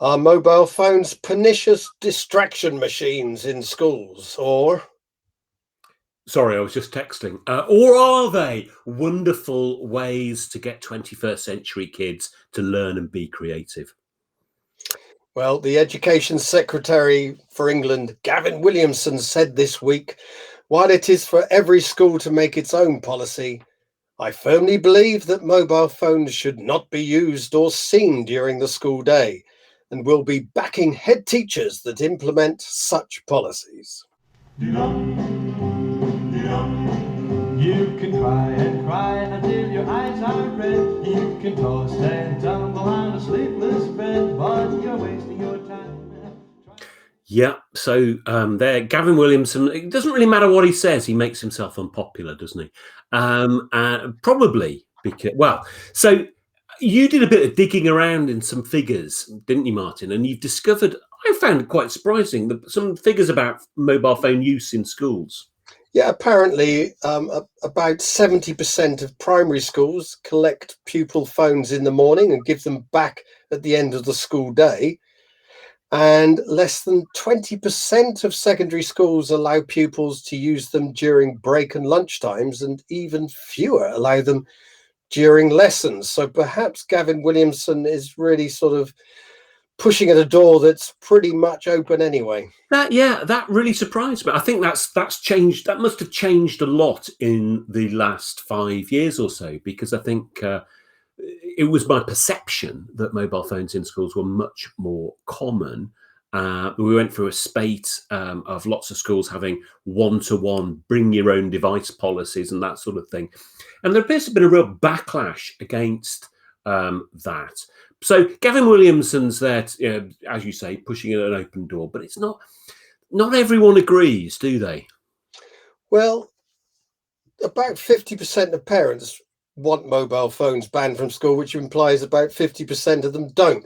Are mobile phones pernicious distraction machines in schools, or Sorry, I was just texting. Or are they wonderful ways to get 21st century kids to learn and be creative? well, the Education Secretary for England, Gavin Williamson, said this week, while it is for every school to make its own policy, I firmly believe that mobile phones should not be used or seen during the school day and will be backing head teachers that implement such policies. You can cry and cry until your eyes are red. You can toss and tumble on a sleepless bed, but you're wasting your time. Yeah, so there, Gavin Williamson, it doesn't really matter what he says, he makes himself unpopular, doesn't he? Probably because, well, so you did a bit of digging around in some figures, didn't you, Martin? And you've discovered, I found it quite surprising, that some figures about mobile phone use in schools. Yeah, apparently about 70% of primary schools collect pupil phones in the morning and give them back at the end of the school day. And less than 20% of secondary schools allow pupils to use them during break and lunch times, and even fewer allow them during lessons. So perhaps Gavin Williamson is really sort of pushing at a door that's pretty much open anyway. That really surprised me. I think that's changed. That must have changed a lot in the last 5 years or so, because I think it was my perception that mobile phones in schools were much more common. We went through a spate of lots of schools having one-to-one bring your own device policies and that sort of thing. And there appears to have been a real backlash against that. So Gavin Williamson's there, as you say, pushing an open door, but it's not everyone agrees, do they? Well, about 50% of parents want mobile phones banned from school, which implies about 50% of them don't.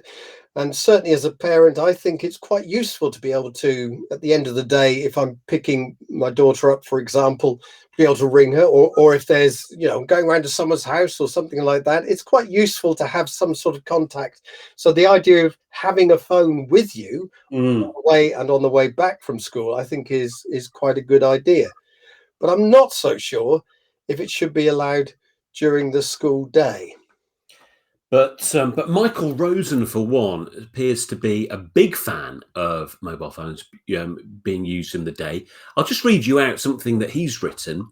And certainly as a parent, I think it's quite useful to be able to, at the end of the day, if I'm picking my daughter up, for example, be able to ring her, or if there's, going around to someone's house or something like that, it's quite useful to have some sort of contact. So the idea of having a phone with you on the way and on the way back from school, I think is quite a good idea. But I'm not so sure if it should be allowed during the school day. But Michael Rosen, for one, appears to be a big fan of mobile phones being used in the day. I'll just read you out something that he's written.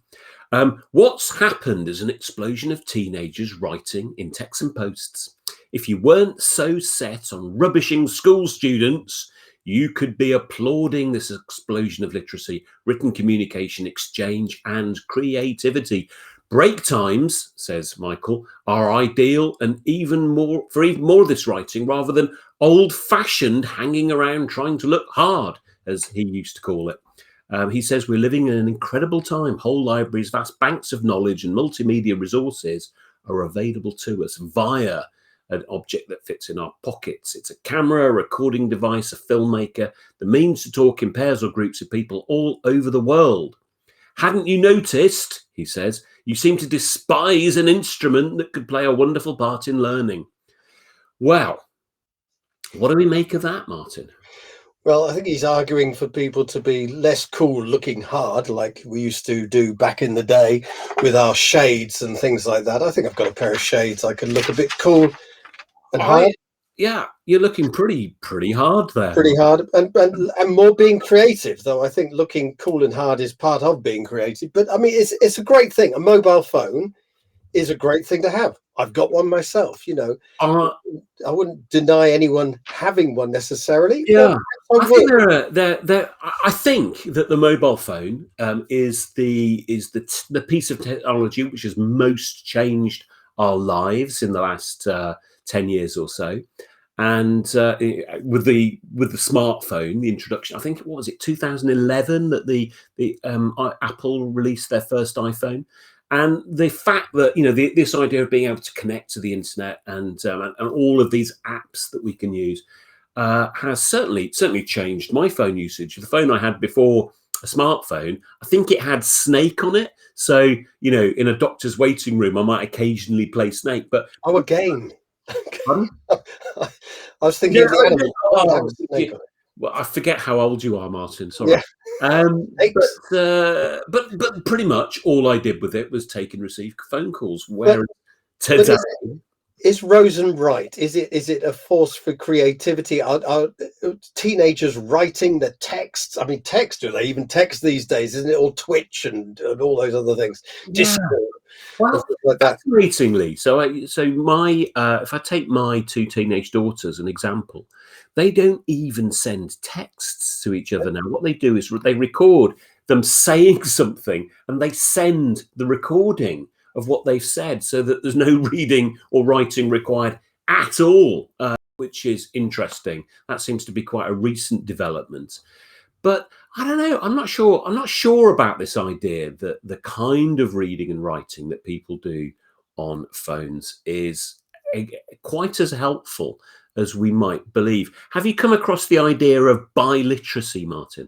What's happened is an explosion of teenagers writing in texts and posts. If you weren't so set on rubbishing school students, you could be applauding this explosion of literacy, written communication, exchange, and creativity. Break times, says Michael, are ideal and even more of this writing rather than old-fashioned hanging around trying to look hard, as he used to call it. He says we're living in an incredible time. Whole libraries, vast banks of knowledge and multimedia resources are available to us via an object that fits in our pockets. It's a camera, a recording device, a filmmaker, the means to talk in pairs or groups of people all over the world. Hadn't you noticed, he says, you seem to despise an instrument that could play a wonderful part in learning. Well, what do we make of that, Martin? Well, I think he's arguing for people to be less cool looking hard, like we used to do back in the day with our shades and things like that. I think I've got a pair of shades. I can look a bit cool and hard. Yeah, you're looking pretty hard there. Pretty hard and more being creative, though. I think looking cool and hard is part of being creative. But I mean, it's a great thing. A mobile phone is a great thing to have. I've got one myself, I wouldn't deny anyone having one necessarily. Yeah, I think that the mobile phone is the piece of technology which has most changed our lives in the last 10 years or so. And with the smartphone, the introduction, I think, what was it, 2011 that the Apple released their first iPhone. And the fact that, this idea of being able to connect to the internet and all of these apps that we can use has certainly changed my phone usage. The phone I had before a smartphone, I think it had Snake on it. So, in a doctor's waiting room, I might occasionally play Snake. But a game. Pardon? I was thinking Yeah, of the animal. Oh, that oh, was the yeah. snake on it. Well, I forget how old you are, Martin. Sorry. Yeah, thanks. But pretty much all I did with it was take and receive phone calls. But Whereas but today, is Rosen right? Is it a force for creativity? Are teenagers writing the texts? I mean, text, do they even text these days? Isn't it all Twitch and all those other things? yeah. Discord and Well, stuff like that. fascinatingly, so my if I take my two teenage daughters an example, they don't even send texts to each other now. What they do is they record them saying something, and they send the recording of what they've said, so that there's no reading or writing required at all, which is interesting. That seems to be quite a recent development. But I don't know. I'm not sure. I'm not sure about this idea that the kind of reading and writing that people do on phones is quite as helpful as we might believe. Have you come across the idea of biliteracy, Martin?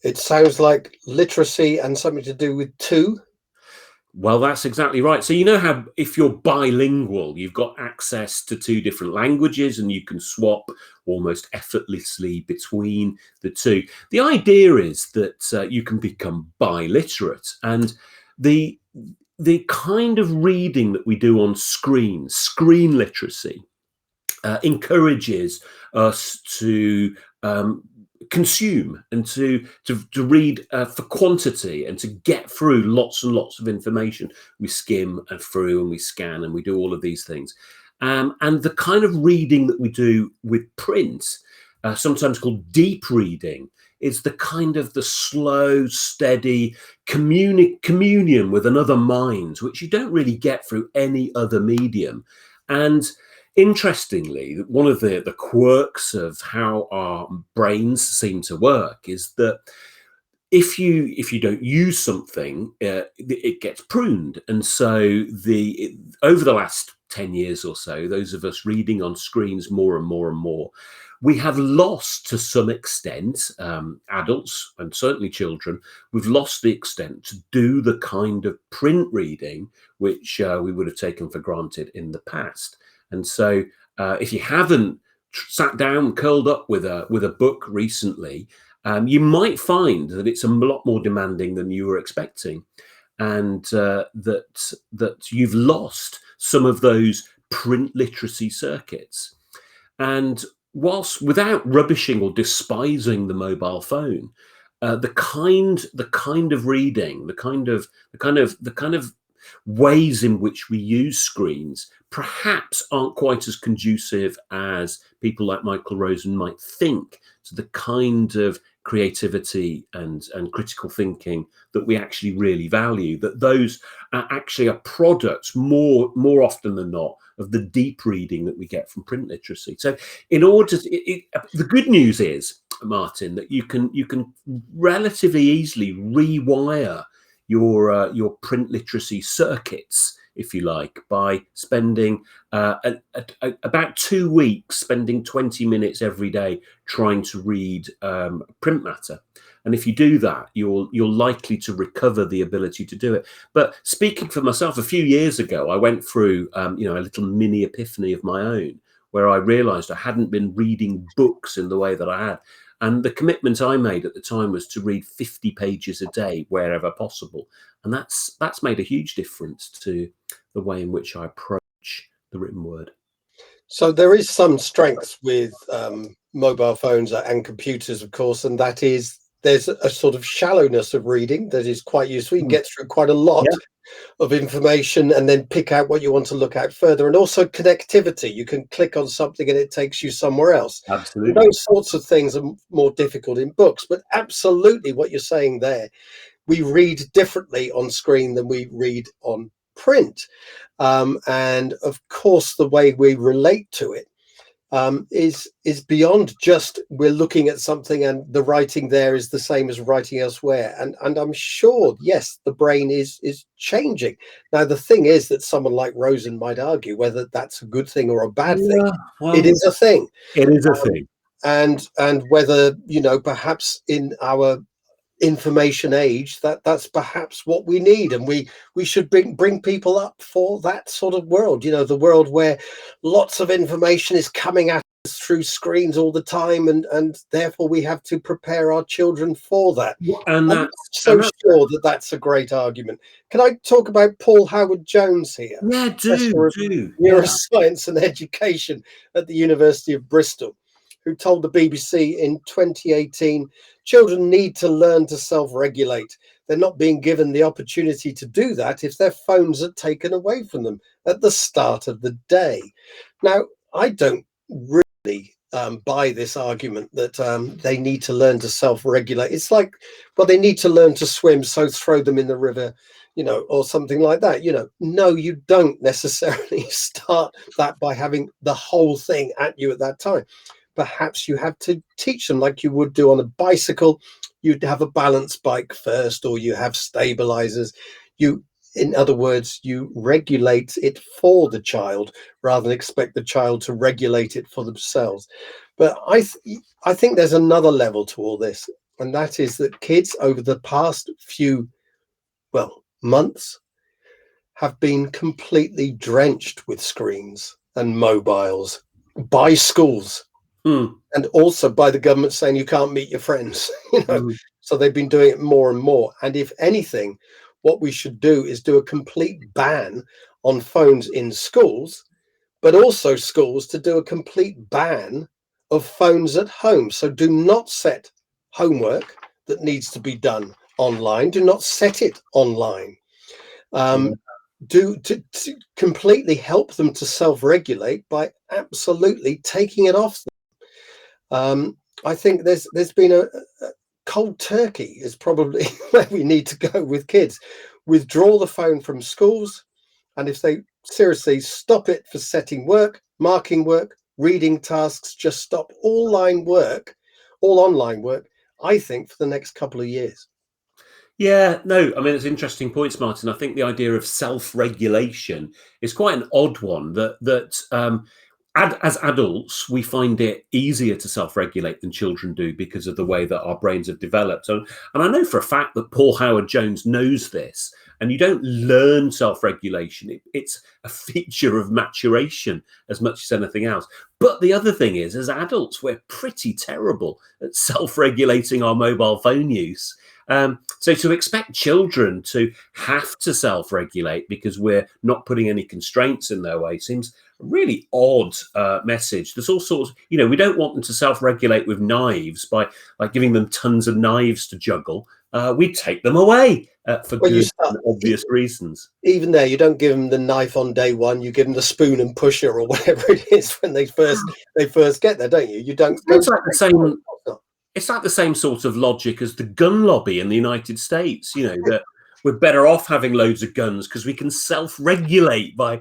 It sounds like literacy and something to do with two. Well, that's exactly right. So you know how if you're bilingual, you've got access to two different languages and you can swap almost effortlessly between the two. The idea is that you can become biliterate, and the the kind of reading that we do on screen literacy, encourages us to consume and to read for quantity and to get through lots and lots of information. We skim and through and we scan and we do all of these things. And the kind of reading that we do with print, sometimes called deep reading, is the kind of the slow, steady communion with another mind, which you don't really get through any other medium. And interestingly, one of the quirks of how our brains seem to work is that if you don't use something, it gets pruned. And so over the last 10 years or so, those of us reading on screens more and more and more, we have lost to some extent, adults and certainly children, we've lost the extent to do the kind of print reading which we would have taken for granted in the past. And so if you haven't sat down, curled up with a book recently, you might find that it's a lot more demanding than you were expecting, and that you've lost some of those print literacy circuits. And whilst without rubbishing or despising the mobile phone, the kind of reading, the kind of ways in which we use screens perhaps aren't quite as conducive as people like Michael Rosen might think to the kind of creativity and critical thinking that we actually really value. That those are actually are products more often than not of the deep reading that we get from print literacy. So in order to, the good news is, Martin, that you can relatively easily rewire your print literacy circuits, if you like, by spending about 2 weeks, spending 20 minutes every day trying to read print matter. And if you do that, you're likely to recover the ability to do it. But speaking for myself, a few years ago, I went through a little mini epiphany of my own, where I realized I hadn't been reading books in the way that I had. And the commitment I made at the time was to read 50 pages a day wherever possible. And that's made a huge difference to the way in which I approach the written word. So there is some strength with mobile phones and computers, of course, and that is there's a sort of shallowness of reading that is quite useful. You can get through quite a lot of information and then pick out what you want to look at further, and also connectivity. You can click on something and it takes you somewhere else. And Absolutely. those sorts of things are more difficult in books, but absolutely what you're saying there, we read differently on screen than we read on print. And of course, the way we relate to it is beyond just we're looking at something and the writing there is the same as writing elsewhere. And I'm sure, yes, the brain is changing. Now, the thing is that someone like Rosen might argue whether that's a good thing or a bad thing. Yeah, well, It is a thing. it is a thing. And whether, perhaps in our information age, that's perhaps what we need, and we should bring people up for that sort of world, the world where lots of information is coming at us through screens all the time, and therefore we have to prepare our children for that. And I'm not that's so sure that that's a great argument. Can I talk about Paul Howard Jones here, yeah, professor of yeah. neuroscience and education at the University of Bristol, who told the BBC in 2018, children need to learn to self-regulate. They're not being given the opportunity to do that if their phones are taken away from them at the start of the day. Now, I don't really buy this argument that they need to learn to self-regulate. It's like, well, they need to learn to swim, so throw them in the river, or something like that. No, you don't necessarily start that by having the whole thing at you at that time. Perhaps you have to teach them like you would do on a bicycle. You'd have a balance bike first, or you have stabilizers. In other words, you regulate it for the child rather than expect the child to regulate it for themselves. But I think there's another level to all this, and that is that kids over the past few, months have been completely drenched with screens and mobiles by schools. And also by the government saying you can't meet your friends, So they've been doing it more and more. And if anything, what we should do is do a complete ban on phones in schools, but also schools to do a complete ban of phones at home. So do not set homework that needs to be done online. Do not set it online. To completely help them to self-regulate by absolutely taking it off. I think there's been a cold turkey is probably where we need to go with kids. Withdraw the phone from schools, and if they seriously stop it for setting work, marking work, reading tasks, just stop all online work, I think, for the next couple of years. Yeah, no, I mean, it's interesting points, Martin. I think the idea of self-regulation is quite an odd one as adults, we find it easier to self-regulate than children do because of the way that our brains have developed. And I know for a fact that Paul Howard Jones knows this, and you don't learn self-regulation. It's a feature of maturation as much as anything else. But the other thing is, as adults, we're pretty terrible at self-regulating our mobile phone use. So to expect children to have to self-regulate because we're not putting any constraints in their way seems a really odd message. There's all sorts, we don't want them to self-regulate with knives by giving them tons of knives to juggle. We take them away for good and obvious reasons. Even there, you don't give them the knife on day one. You give them the spoon and pusher or whatever it is when they first get there, don't you? You don't. It's like the same. It's like the same sort of logic as the gun lobby in the United States, that we're better off having loads of guns because we can self-regulate by,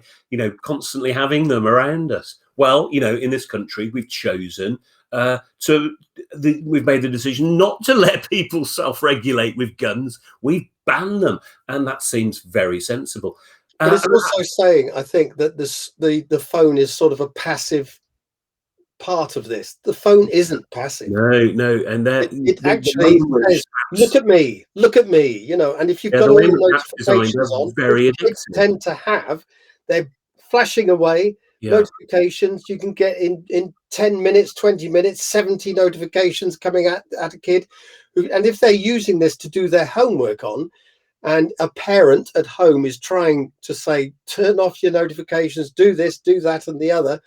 constantly having them around us. Well, in this country, we've chosen we've made the decision not to let people self-regulate with guns. We've banned them. And that seems very sensible. But it's also saying, I think, that the phone is sort of a passive part of this. The phone isn't passive. No, and it actually says, look at me, and if you've got all the notifications on, very kids tend to have, they're flashing away notifications. You can get in 10 minutes, 20 minutes, 70 notifications coming at a kid and if they're using this to do their homework on, and a parent at home is trying to say, turn off your notifications, do this, do that and the other,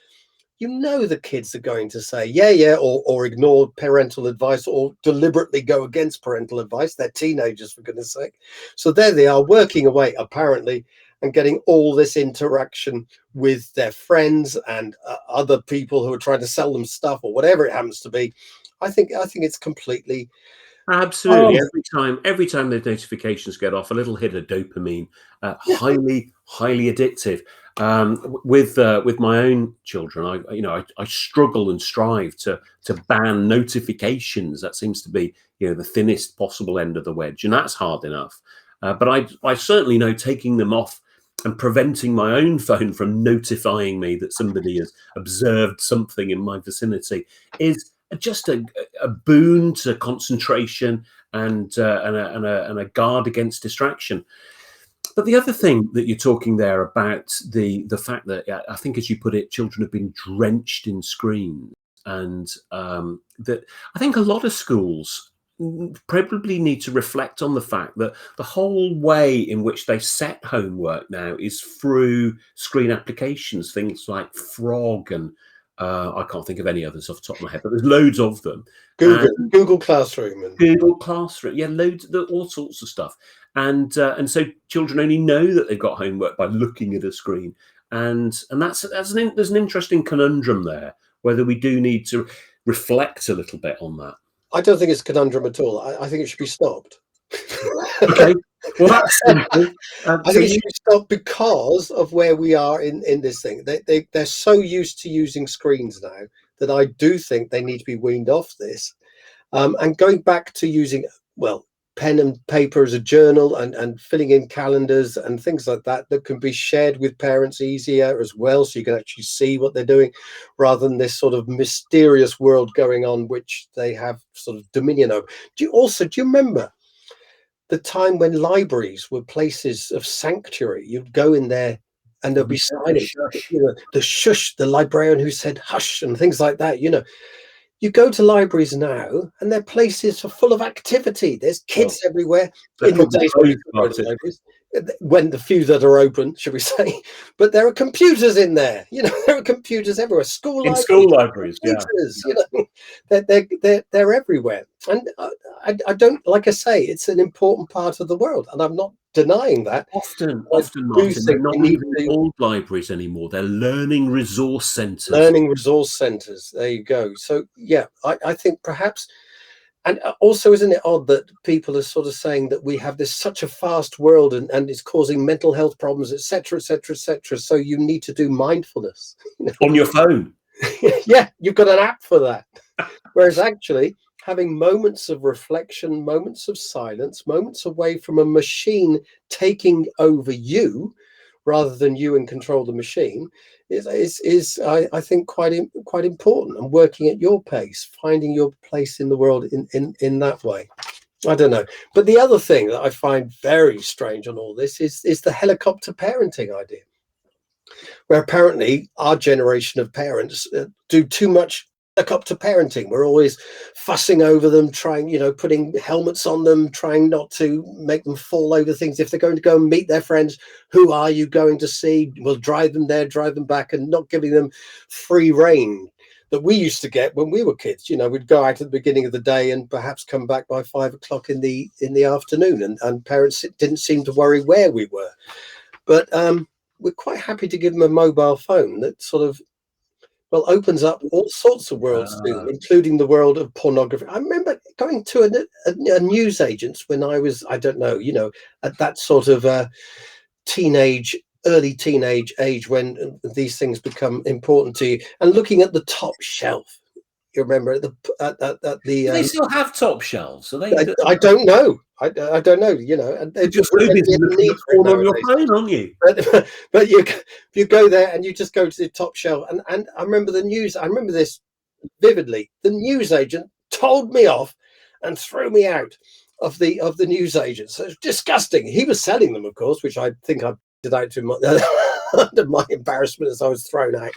the kids are going to say, or ignore parental advice or deliberately go against parental advice. They're teenagers, for goodness sake. So there they are working away, apparently, and getting all this interaction with their friends and other people who are trying to sell them stuff or whatever it happens to be. I think it's completely... Absolutely. Every time those notifications get off, a little hit of dopamine, highly addictive. With my own children, I struggle and strive to ban notifications. That seems to be the thinnest possible end of the wedge, and that's hard enough. But I certainly know taking them off and preventing my own phone from notifying me that somebody has observed something in my vicinity is just a a boon to concentration and a guard against distraction. But the other thing that you're talking there about the fact that, I think, as you put it, children have been drenched in screens, and that I think a lot of schools probably need to reflect on the fact that the whole way in which they set homework now is through screen applications, things like Frog and I can't think of any others off the top of my head, but there's loads of them. Google Classroom and Google Classroom, yeah, loads, all sorts of stuff. And so children only know that they've got homework by looking at a screen, and there's an interesting conundrum there, whether we do need to reflect a little bit on that. I don't think it's a conundrum at all. I think it should be stopped. Okay, well, that's simple. I think it should be stopped because of where we are in this thing. They're so used to using screens now that I do think they need to be weaned off this. And going back to using, well, pen and paper as a journal and filling in calendars and things like that can be shared with parents easier as well, so you can actually see what they're doing, rather than this sort of mysterious world going on which they have sort of dominion over. Do you remember the time when libraries were places of sanctuary? You'd go in there and there'd be silence, the shush, the librarian who said hush and things like that. You go to libraries now and they're places full of activity. There's kids everywhere. In the days when you go to libraries, when the few that are open, should we say, but there are computers in there. There are computers everywhere. School libraries, computers, they're everywhere. And I don't, like I say, it's an important part of the world, and I'm not denying that. Often, Martin, they're not even old libraries anymore. They're learning resource centres. There you go. So, yeah, I think perhaps, and also, isn't it odd that people are sort of saying that we have such a fast world and it's causing mental health problems, etc., etc., etc. So you need to do mindfulness on your phone. Yeah, you've got an app for that. Whereas actually, having moments of reflection, moments of silence, moments away from a machine taking over you, rather than you in control of the machine, is I think quite important. And working at your pace, finding your place in the world in that way. I don't know. But the other thing that I find very strange on all this is the helicopter parenting idea, where apparently our generation of parents do too much helicopter parenting. We're always fussing over them, trying, putting helmets on them, trying not to make them fall over things. If they're going to go and meet their friends, who are you going to see? We'll drive them there, drive them back, and not giving them free rein that we used to get when we were kids. We'd go out at the beginning of the day and perhaps come back by 5 o'clock in the afternoon, and parents didn't seem to worry where we were. But we're quite happy to give them a mobile phone that sort of, opens up all sorts of worlds to them, including the world of pornography. I remember going to a newsagent's when I was, I don't know, at that sort of early teenage age when these things become important to you, and looking at the top shelf. You remember at the Do they still have top shelves? Are they? I don't know. I don't know. And they're just need on your phone, aren't you? But you go there and you just go to the top shelf. And I remember the news. I remember this vividly. The newsagent told me off and threw me out of the newsagent. So it's disgusting. He was selling them, of course, which I think I did out to under my embarrassment as I was thrown out.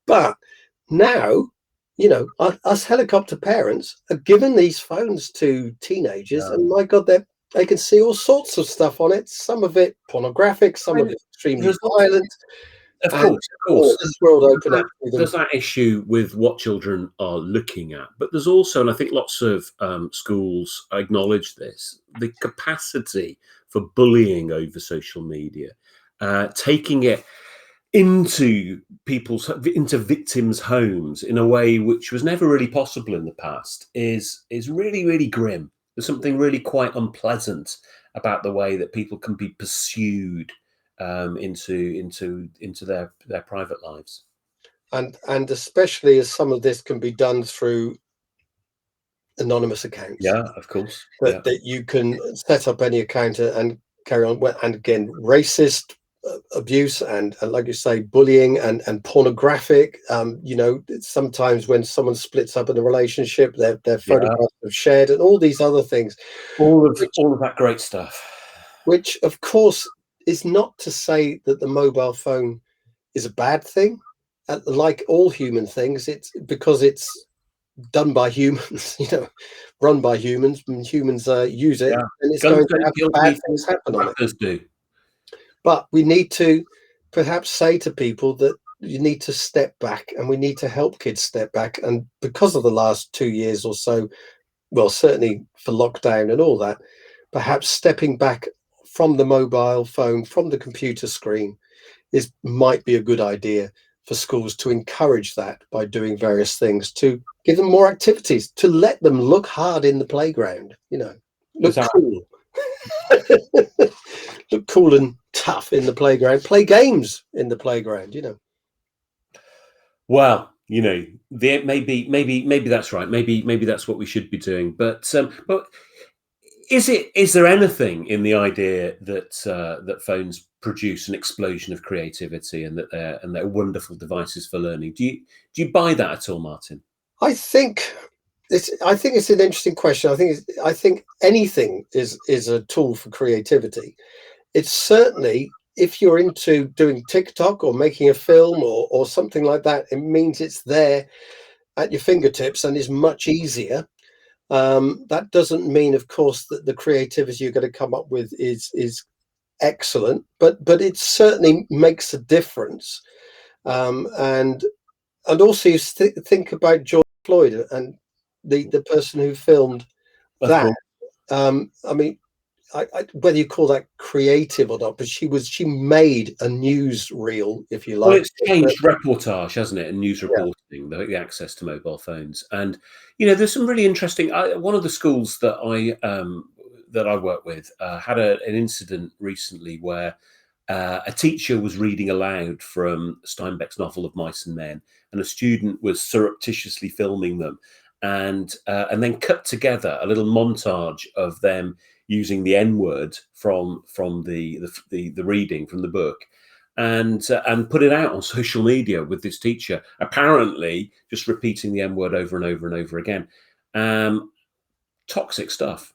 But now, us helicopter parents are given these phones to teenagers, and my God, they can see all sorts of stuff on it. Some of it pornographic, some of it extremely violent. Of course. This world open up. There's that issue with what children are looking at, but there's also, and I think lots of schools acknowledge this, the capacity for bullying over social media, taking it into victims' homes in a way which was never really possible in the past is really, really grim. There's something really quite unpleasant about the way that people can be pursued into their private lives, and especially as some of this can be done through anonymous accounts. Yeah, of course. That you can set up any account and carry on. And again, racist abuse and like you say, bullying and pornographic. Sometimes when someone splits up in a relationship, their photographs are shared, and all these other things, all of that great stuff. Which of course is not to say that the mobile phone is a bad thing. Like all human things, it's because it's done by humans, run by humans, and humans use it, and it's Guns going to don't have kill bad people, things happen on it. rappers do. But we need to perhaps say to people that you need to step back, and we need to help kids step back. And because of the last 2 years or so, well, certainly for lockdown and all that, perhaps stepping back from the mobile phone, from the computer screen, might be a good idea for schools to encourage that by doing various things, to give them more activities, to let them look hard in the playground, look cool. Look cool and tough in the playground, play games in the playground, Well, maybe that's right. Maybe that's what we should be doing. But is there anything in the idea that that phones produce an explosion of creativity and that they're wonderful devices for learning? Do you buy that at all, Martin? I think it's an interesting question. I think anything is a tool for creativity. It's certainly, if you're into doing TikTok or making a film or something like that, it means it's there at your fingertips and is much easier. That doesn't mean, of course, that the creativity you're going to come up with is excellent, but it certainly makes a difference. And also, you think about George Floyd and the person who filmed that. I mean, whether you call that creative or not, but she made a news reel, if you like. Well, it's changed reportage, hasn't it, and news reporting, the access to mobile phones. And there's some really interesting. One of the schools that I work with had an incident recently where a teacher was reading aloud from Steinbeck's novel of Mice and Men, and a student was surreptitiously filming them, and then cut together a little montage of them using the N-word from the reading from the book, and put it out on social media with this teacher apparently just repeating the N-word over and over and over again. Toxic stuff.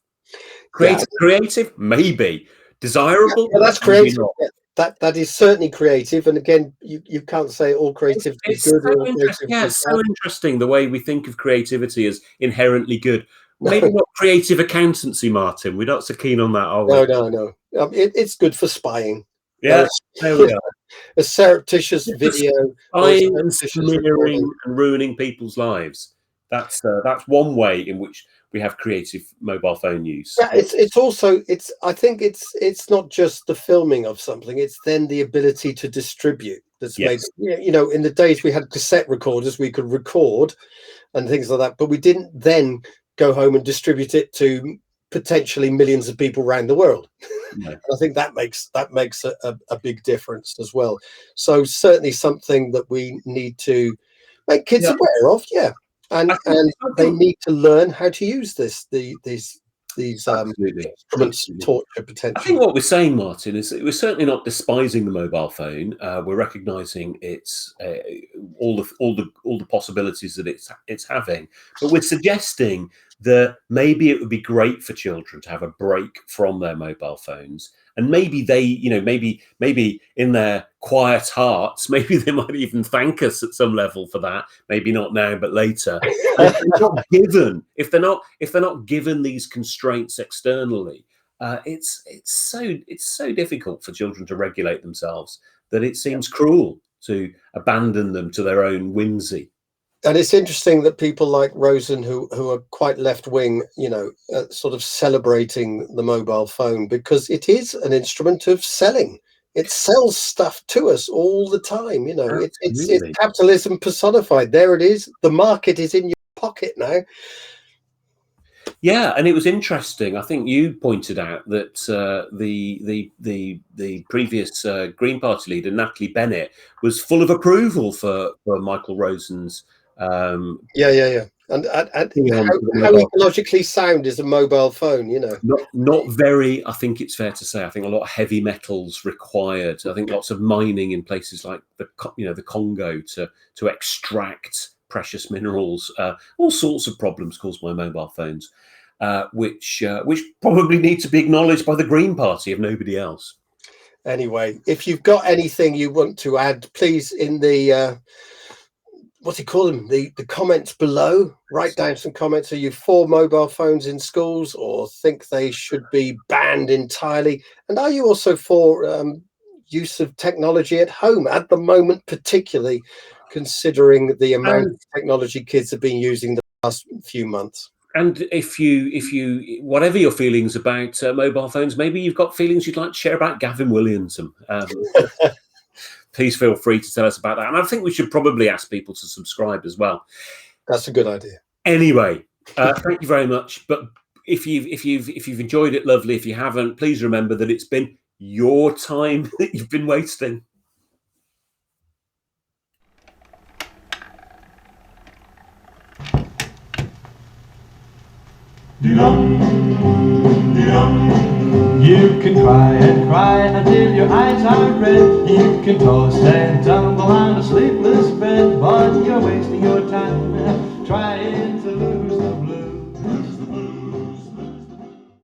Creative, maybe. Desirable, that's creative. That is certainly creative, and again, you can't say all creativity is good. So interesting. Yeah, it's so interesting the way we think of creativity as inherently good. Maybe not creative accountancy, Martin. We're not so keen on that, are we? No. It's good for spying. Yeah, there we go. A surreptitious video, spying and smearing and ruining people's lives. That's one way in which we have creative mobile phone use. Yeah, it's also I think it's not just the filming of something; it's then the ability to distribute. That's made. In the days we had cassette recorders, we could record and things like that, but we didn't then go home and distribute it to potentially millions of people around the world. No. I think that makes a big difference as well. So certainly something that we need to make kids aware of. Yeah. And they need to learn how to use these instruments, torture potential. I think what we're saying, Martin, is that we're certainly not despising the mobile phone. We're recognizing its all the possibilities that it's having, but we're suggesting that maybe it would be great for children to have a break from their mobile phones, and maybe they, maybe in their quiet hearts, maybe they might even thank us at some level for that. Maybe not now, but later. If they're not given these constraints externally, it's so difficult for children to regulate themselves that it seems cruel to abandon them to their own whimsy. And it's interesting that people like Rosen, who are quite left wing, sort of celebrating the mobile phone, because it is an instrument of selling. It sells stuff to us all the time. It's capitalism personified. There it is. The market is in your pocket now. Yeah, and it was interesting. I think you pointed out that the previous Green Party leader, Natalie Bennett, was full of approval for Michael Rosen's And On the how mobile. ecologically sound is a mobile phone? You know, Not very. I think it's fair to say. I think a lot of heavy metals required. I think lots of mining in places like the Congo to extract precious minerals. All sorts of problems caused by mobile phones, which probably need to be acknowledged by the Green Party, if nobody else. anyway, if you've got anything you want to add, please in the what do you call them? The comments below. Write down some comments. Are you for mobile phones in schools, or think they should be banned entirely? And are you also for use of technology at home at the moment, particularly considering the amount of technology kids have been using the last few months? And if you whatever your feelings about mobile phones, maybe you've got feelings you'd like to share about Gavin Williamson. Please feel free to tell us about that. And I think we should probably ask people to subscribe as well. That's a good idea. Anyway, thank you very much. But if you've enjoyed it, lovely. If you haven't, please remember that it's been your time that you've been wasting. You can cry and cry until your eyes are red. You can toss and tumble on a sleepless bed, but you're wasting your time.